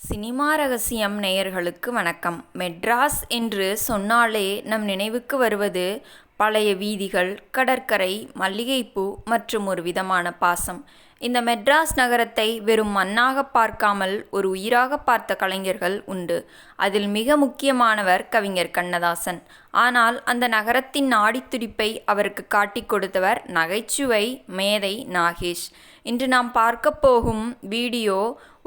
Cinema ரகசியம் நேயர்களுக்கு வணக்கம். மெட்ராஸ் என்று சொன்னாலே நம் நினைவுக்கு வருவது பழைய வீதிகள், கடற்கரை, மல்லிகைப்பூ மற்றும் ஒரு விதமான பாசம். இந்த மெட்ராஸ் நகரத்தை வெறும் மண்ணாக பார்க்காமல் ஒரு உயிராக பார்த்த கலைஞர்கள் உண்டு. அதில் மிக முக்கியமானவர் கவிஞர் கண்ணதாசன். ஆனால் அந்த நகரத்தின் நாடித்துடிப்பை அவருக்கு காட்டிக் கொடுத்தவர் நகைச்சுவை மேதை நாகேஷ். இன்று நாம் பார்க்க போகும் வீடியோ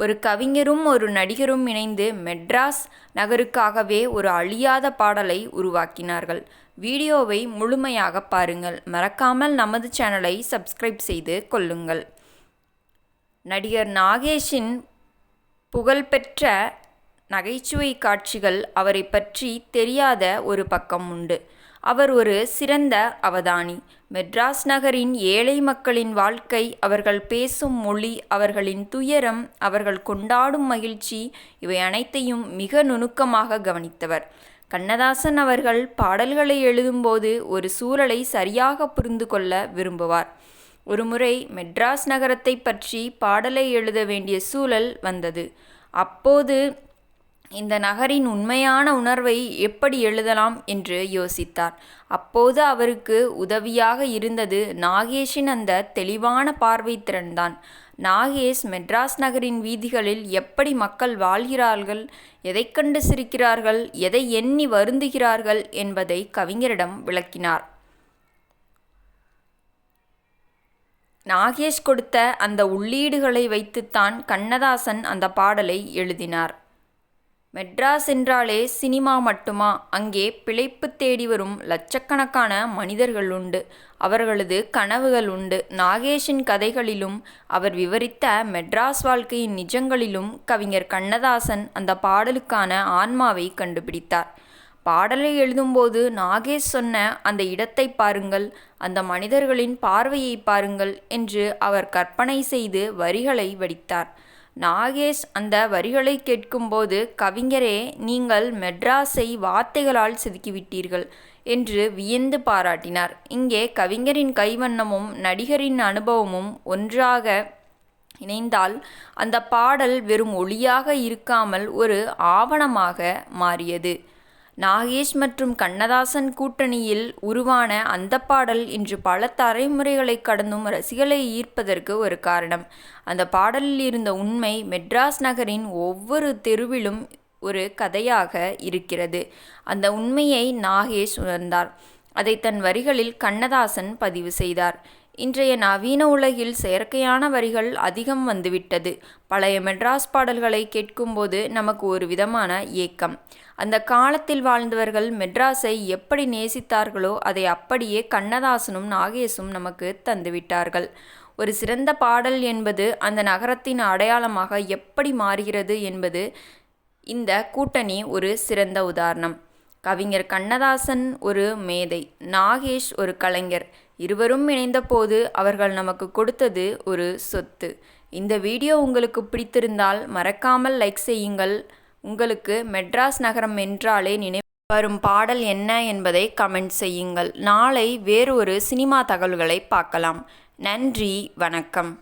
ஒரு கவிஞரும் ஒரு நடிகரும் இணைந்து மெட்ராஸ் நகருக்காகவே ஒரு அழியாத பாடலை உருவாக்கினார்கள். வீடியோவை முழுமையாக பாருங்கள். மறக்காமல் நமது சேனலை சப்ஸ்கிரைப் செய்து கொள்ளுங்கள். நடிகர் நாகேஷின் புகழ்பெற்ற நகைச்சுவை காட்சிகள் அவரை பற்றி தெரியாத ஒரு பக்கம் உண்டு. அவர் ஒரு சிறந்த அவதானி. மெட்ராஸ் நகரின் ஏழை மக்களின் வாழ்க்கை, அவர்கள் பேசும் மொழி, அவர்களின் துயரம், அவர்கள் கொண்டாடும் மகிழ்ச்சி, இவை அனைத்தையும் மிக நுணுக்கமாக கவனித்தவர். கண்ணதாசன் அவர்கள் பாடல்களை எழுதும்போது ஒரு சூழலை சரியாக புரிந்து கொள்ள விரும்புவார். ஒருமுறை மெட்ராஸ் நகரத்தை பற்றி பாடலை எழுத வேண்டிய சூழல் வந்தது. அப்போது இந்த நகரின் உண்மையான உணர்வை எப்படி எழுதலாம் என்று யோசித்தார். அப்போது அவருக்கு உதவியாக இருந்தது நாகேஷின் அந்த தெளிவான பார்வை திறன்தான். நாகேஷ் மெட்ராஸ் நகரின் வீதிகளில் எப்படி மக்கள் வாழ்கிறார்கள், எதை கண்டு சிரிக்கிறார்கள், எதை எண்ணி வருந்துகிறார்கள் என்பதை கவிஞரிடம் விளக்கினார். நாகேஷ் கொடுத்த அந்த உள்ளீடுகளை வைத்துத்தான் கண்ணதாசன் அந்த பாடலை எழுதினார். மெட்ராஸ் என்றாலே சினிமா மட்டுமா? அங்கே பிழைப்பு தேடி வரும் லட்சக்கணக்கான மனிதர்கள் உண்டு. அவர்களது கனவுகள் உண்டு. நாகேஷின் கதைகளிலும் அவர் விவரித்த மெட்ராஸ் வாழ்க்கையின் நிஜங்களிலும் கவிஞர் கண்ணதாசன் அந்த பாடலுக்கான ஆன்மாவை கண்டுபிடித்தார். பாடலை எழுதும்போது நாகேஷ் சொன்ன அந்த இடத்தை பாருங்கள், அந்த மனிதர்களின் பார்வையை பாருங்கள் என்று அவர் கற்பனை செய்து வரிகளை வடித்தார். நாகேஷ் அந்த வரிகளை கேட்கும்போது, கவிஞரே, நீங்கள் மெட்ராஸை வார்த்தைகளால் செதுக்கிவிட்டீர்கள் என்று வியந்து பாராட்டினார். இங்கே கவிஞரின் கைவண்ணமும் நடிகரின் அனுபவமும் ஒன்றாக இணைந்தால் அந்த பாடல் வெறும் ஒளியாக இருக்காமல் ஒரு ஆவணமாக மாறியது. நாகேஷ் மற்றும் கண்ணதாசன் கூட்டணியில் உருவான அந்த பாடல் இன்று பல தலைமுறைகளை கடந்தும் ரசிகர்களை ஈர்ப்பதற்கு ஒரு காரணம். அந்த பாடலில் இருந்த உண்மை மெட்ராஸ் நகரின் ஒவ்வொரு தெருவிலும் ஒரு கதையாக இருக்கிறது. அந்த உண்மையை நாகேஷ் உணர்ந்தார். அதை தன் வரிகளில் கண்ணதாசன் பதிவு செய்தார். இன்றைய நவீன உலகில் செயற்கையான வரிகள் அதிகம் வந்துவிட்டது. பழைய மெட்ராஸ் பாடல்களை கேட்கும்போது நமக்கு ஒரு விதமான ஏக்கம். அந்த காலத்தில் வாழ்ந்தவர்கள் மெட்ராஸை எப்படி நேசித்தார்களோ அதை அப்படியே கண்ணதாசனும் நாகேஷும் நமக்கு தந்துவிட்டார்கள். ஒரு சிறந்த பாடல் என்பது அந்த நகரத்தின் அடையாளமாக எப்படி மாறுகிறது என்பது இந்த கூட்டணி ஒரு சிறந்த உதாரணம். கவிஞர் கண்ணதாசன் ஒரு மேதை, நாகேஷ் ஒரு கலைஞர். இருவரும் இணைந்தபோது அவர்கள் நமக்கு கொடுத்தது ஒரு சொத்து. இந்த வீடியோ உங்களுக்கு பிடித்திருந்தால் மறக்காமல் லைக் செய்யுங்கள். உங்களுக்கு மெட்ராஸ் நகரம் என்றாலே நினைவு வரும் பாடல் என்ன என்பதை கமெண்ட் செய்யுங்கள். நாளை வேறு ஒரு சினிமா தகவல்களை பார்க்கலாம். நன்றி, வணக்கம்.